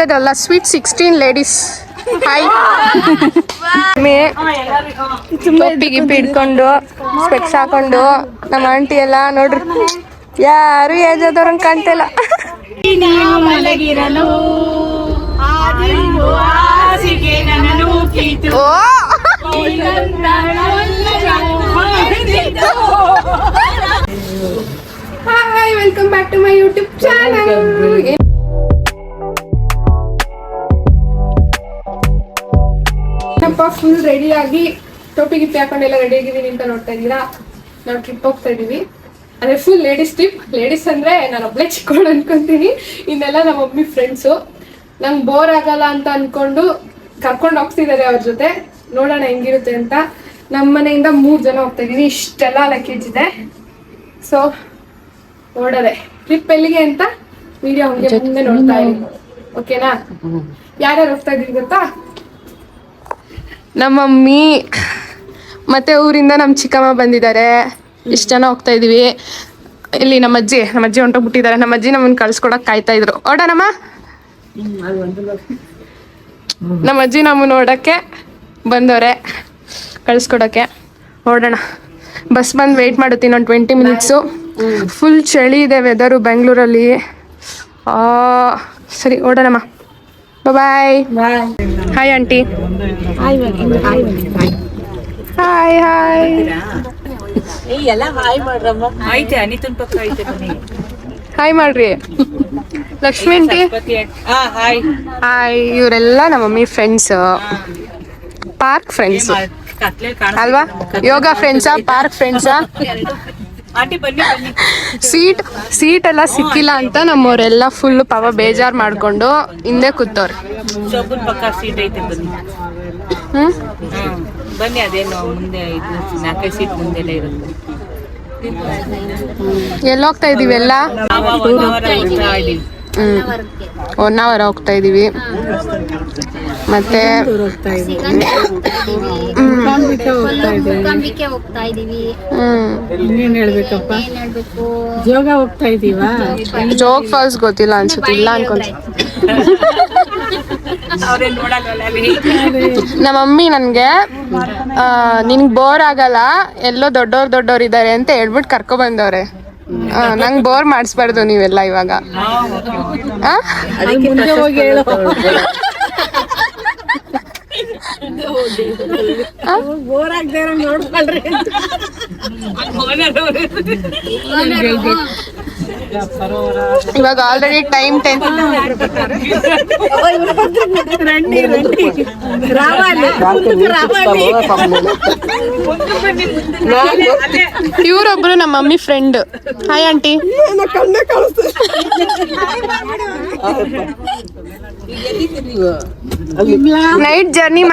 ಇದಲ್ಲ sweet 16 ladies. Hi. ಟೊಪ್ಪಿಗೆ ಇಟ್ಕೊಂಡು specs ಹಾಕೊಂಡು ನಮ್ಮ ಆಂಟಿ ಎಲ್ಲ ನೋಡ್ರಿ ಯಾರು ಏಜ್ ಆದವ್ರಂಗೆ ಕಾಣ್ತಿಲ್ಲ. Hi, welcome back to my YouTube channel. ಏನಪ್ಪ ಫುಲ್ ರೆಡಿಯಾಗಿ ಟೋಪಿ ಗಿಪ್ಪಿ ಹಾಕೊಂಡೆಲ್ಲ ರೆಡಿ ಆಗಿದ್ದೀನಿ ಅಂತ ನೋಡ್ತಾ ಇದ್ದೀರಾ. ನಾವು ಟ್ರಿಪ್ ಹೋಗ್ತಾ ಇದೀವಿ, ಅಂದ್ರೆ ಫುಲ್ ಲೇಡೀಸ್ ಟ್ರಿಪ್. ಲೇಡೀಸ್ ಅಂದ್ರೆ ನಾನು ಒಬ್ಳೆ ಚಿಕ್ಕೋಳು ಅನ್ಕೊಂತೀನಿ, ಇನ್ನೆಲ್ಲ ನಮ್ಮ ಮಮ್ಮಿ ಫ್ರೆಂಡ್ಸು. ನಂಗೆ ಬೋರ್ ಆಗಲ್ಲ ಅಂತ ಅನ್ಕೊಂಡು ಕರ್ಕೊಂಡು ಹೋಗ್ತಿದ್ದಾರೆ ಅವ್ರ ಜೊತೆ. ನೋಡೋಣ ಹೆಂಗಿರುತ್ತೆ ಅಂತ. ನಮ್ಮ ಮನೆಯಿಂದ 3 ಜನ ಹೋಗ್ತಾ ಇದೀವಿ. ಇಷ್ಟೆಲ್ಲ ಲಗೇಜ್ ಇದೆ. ಸೊ ನೋಡೋದೆ ಟ್ರಿಪ್ ಎಲ್ಲಿಗೆ ಅಂತ ವಿಡಿಯೋ ಹಂಗೆ ಮುಂದೆ ನೋಡ್ತಾ ಇದೀವಿ. ಓಕೆನಾ? ಯಾರ್ಯಾರು ಹೋಗ್ತಾ ಇದೀವಿ ಗೊತ್ತಾ? ನಮ್ಮ ಮಮ್ಮಿ ಮತ್ತೆ ಊರಿಂದ ನಮ್ಮ ಚಿಕ್ಕಮ್ಮ ಬಂದಿದ್ದಾರೆ. ಇಷ್ಟು ಜನ ಹೋಗ್ತಾ ಇದೀವಿ. ಇಲ್ಲಿ ನಮ್ಮ ಅಜ್ಜಿ ಹೊಂಟೋಗ್ಬಿಟ್ಟಿದ್ದಾರೆ. ನಮ್ಮ ಅಜ್ಜಿ ನಮ್ಮನ್ನ ಕಳ್ಸ್ಕೊಡಕ್ ಕಾಯ್ತಾ ಇದ್ರು. ಓಡೋಣಮ್ಮ. ನಮ್ಮ ಅಜ್ಜಿ ನಮ್ಮನ್ನ ನೋಡಕ್ಕೆ ಬಂದವ್ರೆ, ಕಳ್ಸ್ಕೊಡಕ್ಕೆ. ಓಡೋಣ. ಬಸ್ ಬಂದು ವೆಯ್ಟ್ ಮಾಡುತ್ತೀನಿ ಒಂದು 20 ಮಿನಿಟ್ಸು. ಫುಲ್ ಚಳಿ ಇದೆ ವೆದರು ಬೆಂಗಳೂರಲ್ಲಿ. ಸರಿ ಓಡೋಣಮ್ಮ. Bye. Hi aunty. Hi hi. Hi ಮಾಡ್ರಿ ಲಕ್ಷ್ಮಿ ಆಂಟಿ. ಹಾಯ್. ಇವರೆಲ್ಲ ನಮ್ಮ ಮಮ್ಮಿ ಫ್ರೆಂಡ್ಸ್, ಪಾರ್ಕ್ ಫ್ರೆಂಡ್ಸ್ ಅಲ್ವಾ? ಯೋಗ ಫ್ರೆಂಡ್ಸಾ, ಪಾರ್ಕ್ ಫ್ರೆಂಡ್ಸಾ? ಸೀಟ್ ಎಲ್ಲ ಸಿಕ್ಕಿಲ್ಲ ಅಂತ ನಮ್ಮವರೆಲ್ಲ ಫುಲ್ ಪಾಪ ಬೇಜಾರ್ ಮಾಡ್ಕೊಂಡು ಹಿಂದೆ ಕೂತವ್ರೆ. ಬನ್ನಿ, ಅದೇನು ಮುಂದೆ 4 ಸೀಟ್ ಮುಂದೆಲ್ಲ ಇರುತ್ತೆ. ಎಲ್ಲೋಗ್ತಾ ಇದೀವಿ ಎಲ್ಲ? 1 ಅವರ್ ಹೋಗ್ತಾ ಇದೀವಿ. ಮತ್ತೆ ಜೋಗ್ ಫಾಲ್ಸ್ ಗೊತ್ತಿಲ್ಲ ಅನ್ಸುತ್ತೆ, ಇಲ್ಲ ಅನ್ಕೊಂತ. ನಮ್ಮ ಮಮ್ಮಿ ನನ್ಗೆ ನಿನ್ಗೆ ಬೋರ್ ಆಗಲ್ಲ, ಎಲ್ಲೋ ದೊಡ್ಡವ್ರು ಇದ್ದಾರೆ ಅಂತ ಹೇಳ್ಬಿಟ್ಟು ಕರ್ಕೊ ಬಂದವ್ರೆ. ನಂಗೆ ಬೋರ್ ಮಾಡಿಸ್ಬಾರ್ದು ನೀವೆಲ್ಲ ಇವಾಗ. ಇವಾಗ ಆಲ್ರೆಡಿ ಟೈಮ್ 10. ಇವರೊಬ್ರು ನಮ್ಮ mummy friend. Hi aunty. Night journey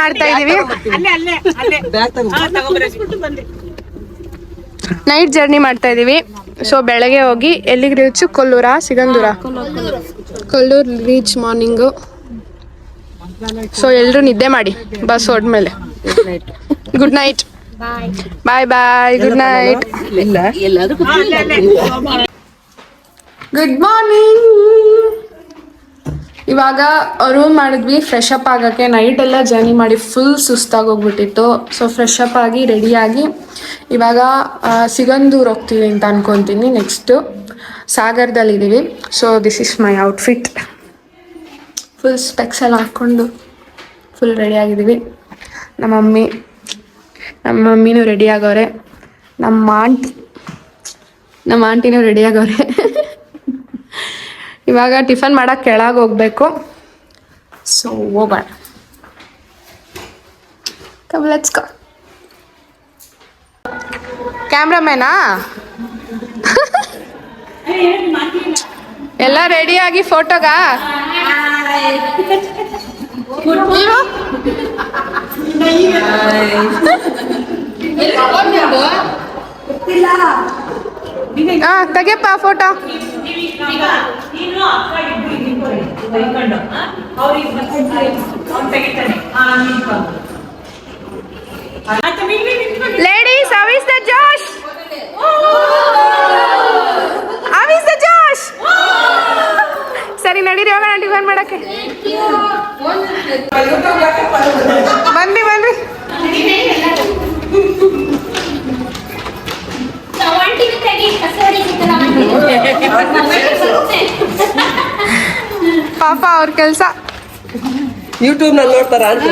ಮಾಡ್ತಾ ಇದೀವಿ. ಸೊ ಬೆಳಗ್ಗೆ ಹೋಗಿ ಎಲ್ಲಿಗೆ ರೀಚ್? ಕೊಲ್ಲೂರಾ, ಸಿಗಂದೂರ? Kollur reach morning. ಸೊ ಎಲ್ರು ನಿದ್ದೆ ಮಾಡಿ ಬಸ್ ಹೊಡ್ಮೇಲೆ. Good night. Bye bye. Good night. Good morning. ಇವಾಗ ರೂಮ್ ಮಾಡಿದ್ವಿ ಫ್ರೆಶ್ ಅಪ್ ಆಗೋಕ್ಕೆ. ನೈಟ್ ಎಲ್ಲ ಜರ್ನಿ ಮಾಡಿ ಫುಲ್ ಸುಸ್ತಾಗಿ ಹೋಗ್ಬಿಟ್ಟಿತ್ತು. ಸೊ ಫ್ರೆಶ್ ಅಪ್ ಆಗಿ ರೆಡಿಯಾಗಿ ಇವಾಗ ಸಿಗಂದೂರು ಹೋಗ್ತೀವಿ ಅಂತ ಅನ್ಕೊತೀನಿ. ನೆಕ್ಸ್ಟು ಸಾಗರದಲ್ಲಿದ್ದೀವಿ. So this is my outfit. Full specs ಎಲ್ಲ ಹಾಕ್ಕೊಂಡು ಫುಲ್ ರೆಡಿಯಾಗಿದ್ದೀವಿ. ನಮ್ಮ ಮಮ್ಮಿನೂ ರೆಡಿ ಆಗೋರೆ. ನಮ್ಮ ಆಂಟಿನೂ ರೆಡಿ ಆಗೋರೆ. ಇವಾಗ ಟಿಫನ್ ಮಾಡಕ್ಕೆ ಕೆಳಗೆ ಹೋಗ್ಬೇಕು. ಸೊ ಹೋಗೋಣ. Come let's go. ಕ್ಯಾಮ್ರಾಮ್ಯಾನಾ? ಎಲ್ಲ ರೆಡಿಯಾಗಿ ಫೋಟೋಗಾ? ತೆಗೆಯಪ್ಪ photo. Ladies, how is the Josh? How is the Josh? ಸರಿ ನಡೀರಿ ಹೋಗೋಣ. ಹೋಗೋಣ ಮಾಡಕ್ಕೆ. ಬನ್ನಿ ಬನ್ನಿ. ಪಾಪ ಅವ್ರ ಕೆಲಸ ಯೂಟ್ಯೂಬ್ ನಲ್ಲಿ ನೋಡ್ತಾರ ಅಂತ.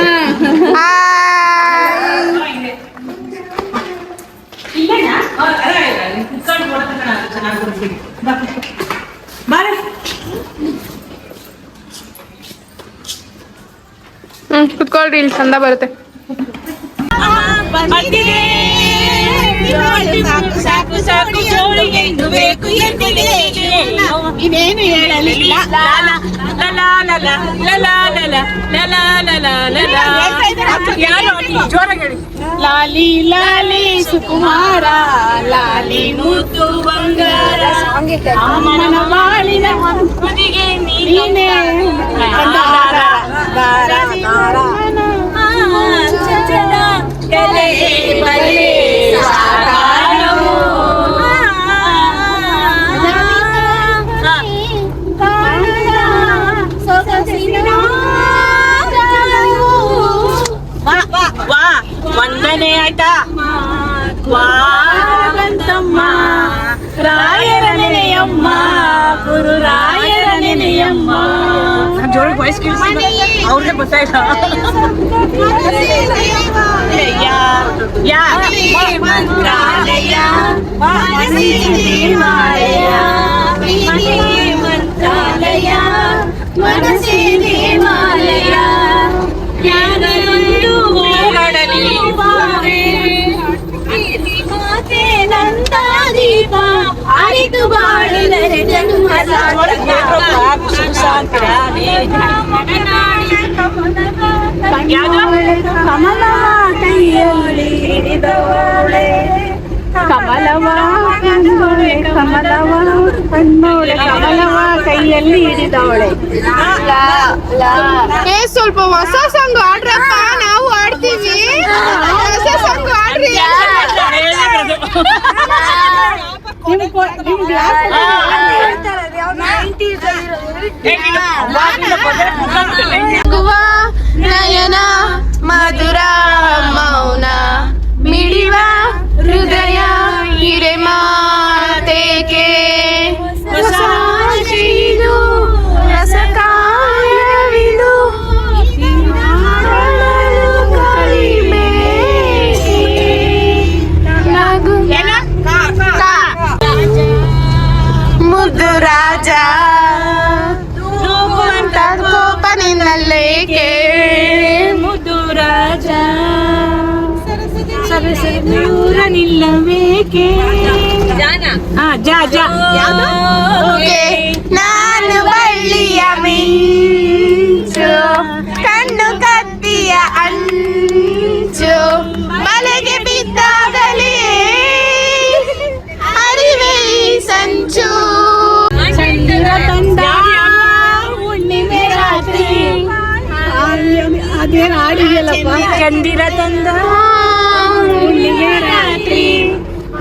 ಕುತ್ಕೊಳ್ರಿ, ಇಲ್ಲಿ ಚಂದ ಬರುತ್ತೆ. ಸಾಕು ಸಾಕು ಜೋಳಿಗೆ ಇನ್ನು ಬೇಕು ಎಂದಿದೆ ಇನ್ನೇನು ಹೇಳಲಿಲ್ಲ. ಲಾಲಿ ಲಾಲಿ ಸುಕುಮಾರ ಲಾಲಿ ಮುತ್ತು ಬಂಗಾರ ಅಮ್ಮನ ಬಾಳಿನ ಕುದಿಗೆ ನೀನೇ ವಂದನೆ ಆಯ್ತಾ ವಾಗಂತಮ್ಮ ರಾಯರ ನೆನೆಯಮ್ಮ ಗುರು ರಾಯರ ನೆನೆಯಮ್ಮ ಜೋಳಿಗೆ ವಾಯ್ಸ್ ಕೇಳಿಸಿಲ್ಲ ಅವ್ರಿಗೆ ಗೊತ್ತಾಯ್ತಾ ಮಂತ್ರಾಲಯ ಮಂತ್ರಾಲಯ ಮನಸೇ ದೇವಾಲಯ ಯಾರೊಂದು ಓಡಲಿ ಮಾತೆ ನಂದ ದೀಪ ಆರಿತು ಬಾಳಿದರೆ ಜನ್ಮ ಕಮಲ ಕೈಯಲ್ಲಿ ಹಿಡಿದವಳೆ ಕಮಲವ ಕಣ್ಣೋಳೆ ಕಮಲವ ಕಣ್ಣೋಳೆ ಕಮಲವ ಕೈಯಲ್ಲಿ ಹಿಡಿದವಳೆ. ಸ್ವಲ್ಪ ಹೊಸ ಸಾಂಗ್ ಆಡ್ರಪ್ಪ, ನಾವು ಆಡ್ತೀವಿ. ಹೊಸ ಸಾಂಗ್ ಆಡ್ರಿ. ನಯನ ಮಧುರ ಮೌನ ಮಿಡಿವ ಹೃದಯ ಹಿರೆ ಮಾತೇಕೆ ಇದು ರಸಕಾಯವಿದು ಕಡಿಮೆ ಮುದ್ದು ರಾಜ ಕೋಪ ನಿನ್ನಲ್ಲೇಕೆ ಮುದ್ದು ರಾಜ ಸರಸ ದೂರ ನಿಲ್ಲಬೇಕೆ ನಾನು ಬಳ್ಳಿಯ ಮಿಂಚು ಕಣ್ಣು ಕತ್ತಿಯ ಅಂಚು ಬಲೆಗೆ ಬಿದ್ದಾಗಲೇ ಅರಿವೆ ಸಂಚು ಹುಣ್ಣಿಮೆ ರಾತ್ರಿ ಅದೇನು ಆಡಿದೆಯಲ್ಲಪ್ಪ ಚಂದಿರ ತಂದ ಹುಣ್ಣಿಮೆ ರಾತ್ರಿ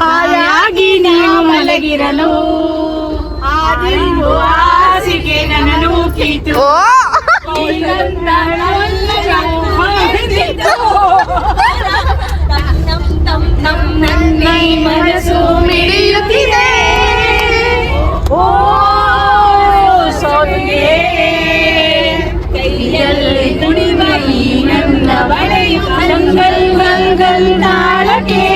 ಹಾಯಾಗಿ ನೀವು ಮಲಗಿರಲು ಹಾಸಿಗೆ ನನ್ನನ್ನು ಕೀತು ಮನಸ್ಸು ಮಿಡಿಯುತ್ತಿದೆ ಓ ಸೋನಿಗೆ ಕೈಯಲ್ಲಿ ಕುಡಿವ ಈ ನನ್ನ ಬಳೆಯು ಮಂಗಲ್ ಮಂಗಲ್ ತಾಳಕ್ಕೆ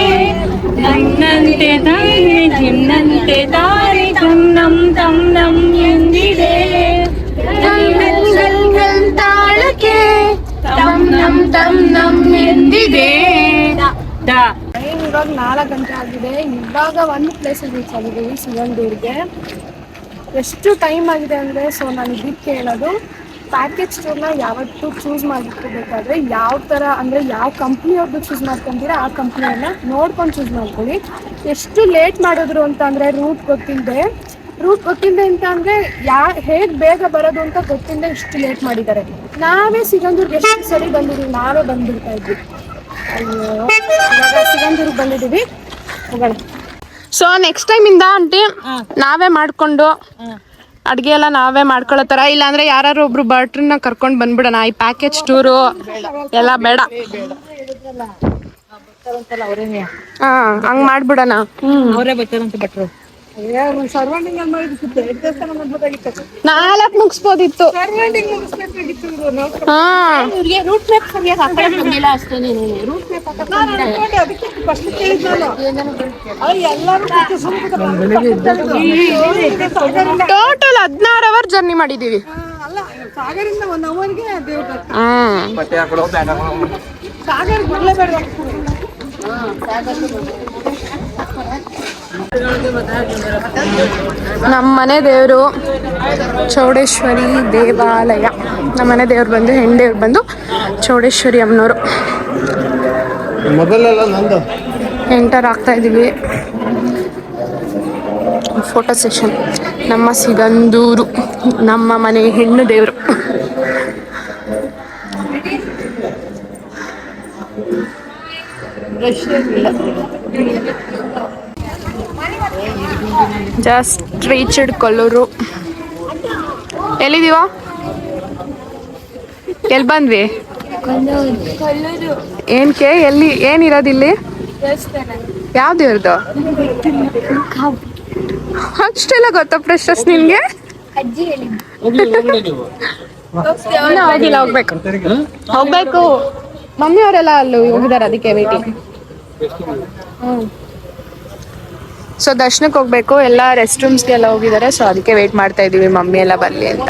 ನನ್ನಂತೆ ತಾನೆ ಚಿನ್ನಂತೆ ತಾರೆ ತನ್ನಂ ತನ್ನಂ ಎಂದಿದೆ ತಾಳಕ್ಕೆ ತಮ್ ನಮ್ ಎಂದಿದೆ. ಇವಾಗ 4 ಗಂಟೆ ಆಗಿದೆ. ಇವಾಗ ಒಂದು ಪ್ಲೇಸಿಗೆ ರೀಚ್ ಆಗಿದ್ದೀವಿ, ಸಿಗಂದೂರಿಗೆ. ಎಷ್ಟು ಟೈಮ್ ಆಗಿದೆ ಅಂದರೆ, ಸೊ ನಾನು ಇದಕ್ಕೆ ಕೇಳೋದು, ಪ್ಯಾಕೇಜ್ ಟೂರ್ನ ಯಾವತ್ತೂ ಚೂಸ್ ಮಾಡಿರ್ಬೇಕಾದ್ರೆ ಯಾವ ಥರ ಅಂದರೆ ಯಾವ ಕಂಪ್ನಿಯವ್ರದ್ದು ಚೂಸ್ ಮಾಡ್ಕೊಂತೀರಾ ಆ ಕಂಪ್ನಿಯನ್ನು ನೋಡ್ಕೊಂಡು ಚೂಸ್ ಮಾಡ್ಕೊಳ್ಳಿ. ಎಷ್ಟು ಲೇಟ್ ಮಾಡಿದ್ರು ಅಂತ ಅಂದರೆ ರೂಟ್ ಗೊತ್ತಿಲ್ಲದೆ ಅಂತ ಅಂದರೆ ಹೇಗೆ ಬೇಗ ಬರೋದು ಅಂತ ಗೊತ್ತಿಲ್ಲದೆ ಇಷ್ಟು ಲೇಟ್ ಮಾಡಿದ್ದಾರೆ. ನಾವೇ ಸಿಗಂದೂರ್ಗೆ ಎಷ್ಟು ಸರಿ ಬಂದಿದ್ದೀವಿ, ನಾವೇ ಬಂದ್ಬಿಡ್ತಾ ಇದ್ವಿ. ಇವಾಗ ಸಿಗಂದೂರ್ಗೆ ಬಂದಿದ್ದೀವಿ, ಹೋಗೋಣ. ಸೊ ನೆಕ್ಸ್ಟ್ ಟೈಮಿಂದ ಆಂಟಿ ನಾವೇ ಮಾಡಿಕೊಂಡು ಅಡುಗೆ ಎಲ್ಲ ನಾವೇ ಮಾಡ್ಕೊಳ್ಳೋತರ, ಇಲ್ಲಾಂದ್ರೆ ಯಾರು ಒಬ್ರು ಭಟ್ರನ್ನ ಕರ್ಕೊಂಡು ಬಂದ್ಬಿಡೋಣ. ಈ ಪ್ಯಾಕೇಜ್ ಟೂರು ಎಲ್ಲ ಬೇಡ. ಹಾ, ಹಂಗ್ ಮಾಡ್ಬಿಡೋಣ. ಅವರೇ ಬರ್ತಾರಂತೆ ಭಟ್ರು. 4 ಮುಗಿಸ್ಬೋದಿತ್ತು. ಹಾ, ರೂಟ್ ಮ್ಯಾಪ್ ಸರಿಯಾಗಿ ಹಾಕೊಳ್ಳೋಕೆ ಬಂದಿಲ್ಲ ಅಷ್ಟೇ. ಟೋಟಲ್ 16 ಅವರ್ ಜರ್ನಿ ಮಾಡಿದೀವಿ. ನಮ್ಮ ಮನೆ ದೇವರು ಚೌಡೇಶ್ವರಿ ದೇವಾಲಯ. ನಮ್ಮ ಮನೆ ದೇವ್ರು ಬಂದು ಹೆಣ್ಣು ಬಂದು ಚೌಡೇಶ್ವರಿ ಅಮ್ಮನವರು. ಎಂಟರ್ ಆಗ್ತಾ ಇದೀವಿ. Photo session. ನಮ್ಮ ಸಿಗಂದೂರು, ನಮ್ಮ ಮನೆ ಹೆಣ್ಣು ದೇವರು. Just reached Kollur. ಎಲ್ಲಿದೀವ? ಎಲ್ಲಿ ಬಂದ್ವಿ? ಏನ್ಕೆ? ಎಲ್ಲಿ ಏನಿರೋದಿಲ್ಲಿ? ಯಾವ್ದು ಇರೋದು? ಅಷ್ಟೆಲ್ಲ ಗೊತ್ತಾ ಪ್ರೆಷಸ್ ನಿನ್ಗೆ? ಹೋಗಿಲ್ಲ, ಹೋಗ್ಬೇಕು. ಮಮ್ಮಿ ಅವರೆಲ್ಲ ಅಲ್ಲಿ ಹೋಗಿದಾರೆ, ಅದಕ್ಕೆ ವೇಟಿಂಗ್. ಸೊ ದರ್ಶನಕ್ಕೆ ಹೋಗ್ಬೇಕು. ಎಲ್ಲ ರೆಸ್ಟ್ ರೂಮ್ಸ್ಗೆಲ್ಲ ಹೋಗಿದ್ದಾರೆ. ಸೊ ಅದಕ್ಕೆ ವೇಟ್ ಮಾಡ್ತಾ ಇದೀವಿ ಮಮ್ಮಿ ಎಲ್ಲ ಬರಲಿ ಅಂತ.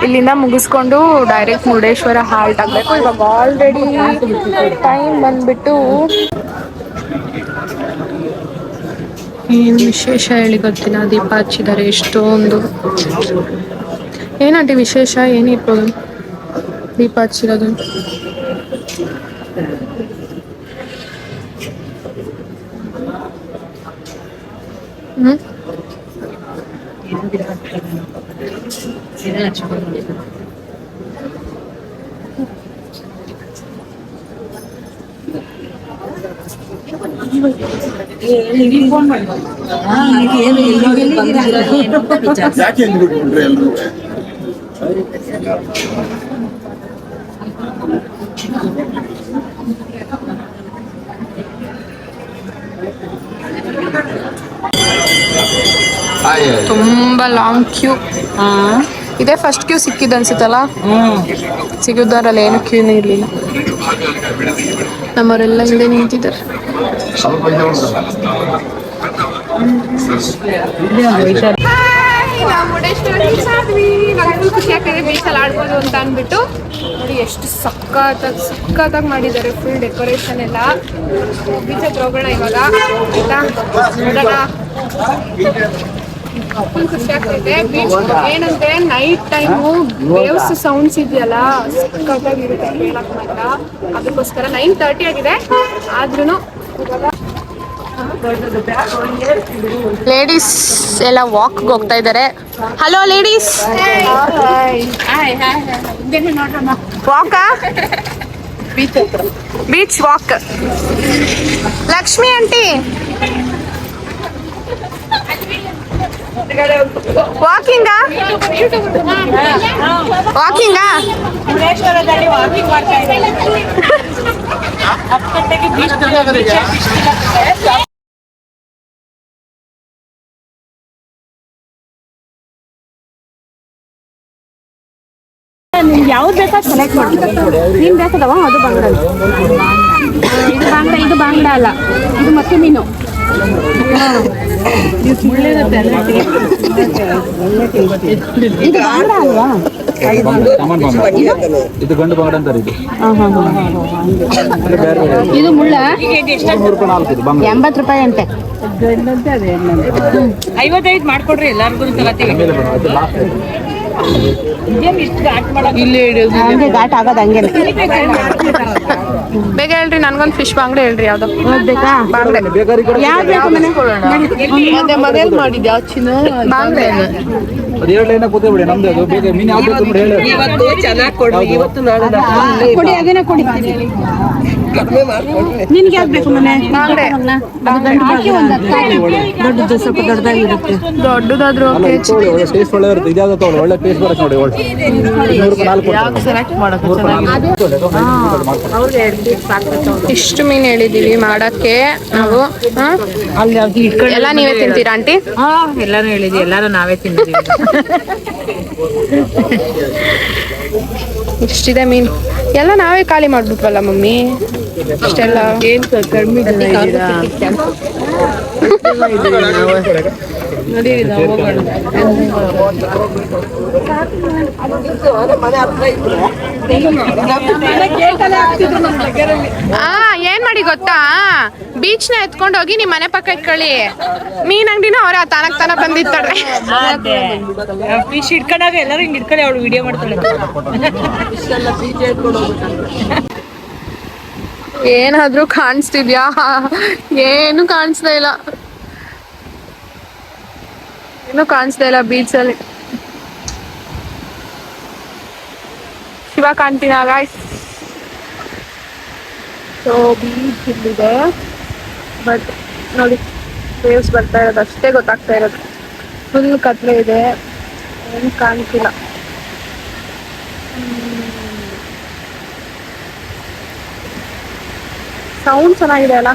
ಇಲ್ಲಿಂದ ಮುಗಿಸ್ಕೊಂಡು ಡೈರೆಕ್ಟ್ ಮುರುಡೇಶ್ವರ ಹಾಲ್ಟ್ ಆಗಬೇಕು. ಇವಾಗ ಆಲ್ರೆಡಿ ಟೈಮ್ ಬಂದ್ಬಿಟ್ಟು ಏನು ವಿಶೇಷ ಹೇಳಿ ಗೊತ್ತಿಲ್ಲ. ದೀಪ ಹಚ್ಚಿದ್ದಾರೆ ಎಷ್ಟೊಂದು. ಏನಂಟಿ ವಿಶೇಷ ಏನಿರ್ಬೋದು ದೀಪ ಹಚ್ಚಿರೋದು? ತುಂಬಾ ಲಾಂಗ್ ಕ್ಯೂ. ಇದೇ ಫಸ್ಟ್ ಕ್ಯೂ ಸಿಕ್ಕಿದ್ದು ಅನ್ಸುತ್ತಲ್ಲ. ಸಿಗೋದ್ರಲ್ಲಿ ಏನು ಕ್ಯೂನೇ ಇರಲಿಲ್ಲ. ನಮ್ಮವರೆಲ್ಲ ಹಿಂದೆ ನಿಂತಿದ್ದಾರೆ. ಖುಷಿ ಆಗ್ತಿದೆ ಬೀಚಲ್ಲಿ ಆಡ್ಬೋದು ಅಂತ ಅಂದ್ಬಿಟ್ಟು. ನೋಡಿ ಎಷ್ಟು ಸಖತ್ತಾಗಿ ಮಾಡಿದ್ದಾರೆ ಫುಲ್ ಡೆಕೋರೇಷನ್ ಎಲ್ಲ. ಬೀಚ್ ಹತ್ರ ಹೋಗೋಣ ಇವಾಗ, ಆಯ್ತಾ? ನೋಡೋಣ. ಫುಲ್ ಖುಷಿ ಆಗ್ತೈತೆ. ಬೀಚ್ ಏನಂದ್ರೆ ನೈಟ್ ಟೈಮು ವೇವ್ಸ್ ಸೌಂಡ್ಸ್ ಇದೆಯಲ್ಲ, ಸಖತ್ತಾಗಿರುತ್ತೆ ಕೇಳಕ್ ಮಾತ್ರ. ಅದಕ್ಕೋಸ್ಕರ 9:30 ಆಗಿದೆ. ಆದ್ರೂ ಲೇಡೀಸ್ ಎಲ್ಲ ವಾಕ್ ಹೋಗ್ತಾ ಇದ್ದಾರೆ. ಹಲೋ ಲೇಡೀಸ್, ವಾಕಾ? Beach walk. ಲಕ್ಷ್ಮಿ ಆಂಟಿ ವಾಕಿಂಗಾ? ಮುರುಡೇಶ್ವರದಲ್ಲಿ ವಾಕಿಂಗ್ ಮಾಡ್ತಾ ಇದ್ದಾರೆ. 10 ಗಂಟೆಗೆ ಬೀಚ್ ಯಾವ್ದು ಬೇಕಾ ಸೆಲೆಕ್ಟ್ ಮಾಡ್ತೀವಿ. ನೀನ್ ಬೇಕಾದವ? ಅದು ಬಾಂಗ್ಡ. ಇದು ಬಾಂಗ್ಡ ಅಲ್ಲ, ಇದು ಮತ್ತೆ ಮೀನು. ಇದು ಬಾಂಗ್ಡ ಅಲ್ವಾ? ಇದು ಗಂಡು ಬಾಂಗ್ಡ ಅಂತಾರೆ. ಇದು ಮುಳ್ಳ 80 ರೂಪಾಯಿ ಅಂತೆ. 55 ಮಾಡ್ಕೊಡ್ರಿ ಎಲ್ಲಾರ್ಗು ತಗತ್ತೀವಿ. ಹಂಗೆ ಘಾಟ್ ಆಗೋದು ಹಂಗೆ. ಬೇಗ ಹೇಳ್ರಿ, ನನ್ಗೊಂದು ಫಿಶ್ ಬಾಂಗ್ಡೆ ಹೇಳ್ರಿ. ಯಾವ್ದು ಬೇಕಾ? ಬಾಂಗ್ಡೆ ಯಾವ್ದು ಬೇಕು ಮನೆ? ಮನೇಲಿ ಮಾಡಿದ್ದೆ ಯಾವ ಚಿನ್ನ ಬಾಂಗ್ಡೆ. ಅದು 2 ಲೈನ್ ಕೂತ್ಬಿಡಿ ನಮ್ದು ಅದು ಬೇಗ ಮೀನು ಯಾವ್ದು ಬೇಕು ನೋಡಿ ಹೇಳಿ ಇವತ್ತು ಚೆನ್ನಾಗಿ ಕೊಡ್ರಿ, ಇವತ್ತು ನಾಳೆ ಕೊಡಿ ಅದನ್ನ ಕೊಡಿ ಕಡಿಮೆ ಮಾಡ್ಕೊಡ್ರಿ. ನಿನ್ಗೆ ಯಾವ್ದು ಬೇಕು ಮನೆ ಹಾಕಿ ಒಂದು 10 ಹಾಕಿ. ದೊಡ್ಡದು ಸ್ವಲ್ಪ ದೊಡ್ಡದಾಗಿರುತ್ತೆ. ದೊಡ್ಡದಾದ್ರು ಅಲ್ಲ ಇದು ತಗೊಳ್ಳಿ, ಒಳ್ಳೆ ಟೇಸ್ಟ್ ಒಳ್ಳೆ ಇರುತ್ತೆ. ಇದ್ಯಾವ್ದು ತಗೊಳ್ಳಿ, ಒಳ್ಳೆ ಟೇಸ್ಟ್ ಬರುತ್ತೆ ನೋಡಿ. ಒಳ್ಳೆ 4 ಸೆಲೆಕ್ಟ್ ಮಾಡೋದು ಅವ್ರಿಗೆ 2 ಪೀಸ್ ಸಾಕು. ಇಷ್ಟು ಮೀನು ಹೇಳಿದೀವಿ ಮಾಡಕ್ಕೆ ನಾವು. ಅಲ್ಲಿ ಅದು ಇಟ್ಕೊಂಡು ಎಲ್ಲ ನೀವೇ ತಿಂತೀರಾ ಆಂಟಿ? ಎಲ್ಲಾನು ಹೇಳಿದ್ವಿ, ಎಲ್ಲಾರು ನಾವೇ ತಿಂದಿದ್ದೀವಿ. ಇಷ್ಟಿದೆ ಮೀನು ಎಲ್ಲ ನಾವೇ ಖಾಲಿ ಮಾಡ್ಬಿಟ್ವಲ್ಲ ಮಮ್ಮಿ. ಇಷ್ಟೆಲ್ಲ ಏನ್ ಕಡಿಮೆ ಜನ ಇದ್ದೀರಾ? ನಡೀರಿ ನಾವು ಹೋಗೋಣ. ಏನ್ ಮಾಡಿ ಗೊತ್ತಾ, ಬೀಚ್ನ ಎತ್ಕೊಂಡು ಹೋಗಿ ನಿಮ್ ಮನೆ ಪಕ್ಕ ಇಟ್ಕೊಳ್ಳಿ. ಮೀನ್ ಅಂಗಡಿನ ಅವ್ರ ತಾನಕ್ ತಾನ ಬಂದಿರ್ತಾರೆ. ಫಿಶ್ ಇಟ್ಕೊಂಡಾಗ ಎಲ್ಲರೂ ಹಿಂಗ್ ಇಟ್ಕೊಳ್ಳಿ, ಅವಳು ವಿಡಿಯೋ ಮಾಡ್ತಾಳೆ. ಏನಾದ್ರೂ ಕಾಣಿಸ್ತಿದ್ಯಾ? ಏನು ಕಾಣಿಸ್ತಾ ಇಲ್ಲ, ಏನು ಕಾಣಿಸ್ತಾ ಇಲ್ಲ ಬೀಚ್ ಅಲ್ಲಿ. ಶಿವ ಕಾಣ್ತೀನ ಗಾಯ್ಸ್. ಸೊ ಬೀಚ್ ಇಲ್ಲಿದೆ, ಬಟ್ ನೋಡಿ ವೇವ್ಸ್ ಬರ್ತಾ ಇರೋದು ಅಷ್ಟೇ ಗೊತ್ತಾಗ್ತಾ ಇರೋದು. ಫುಲ್ ಕತ್ಲೆ ಇದೆ, ಏನು ಕಾಣ್ತಿಲ್ಲ. ಸೌಂಡ್ ಚೆನ್ನಾಗಿದೆ ಅಲ್ಲ.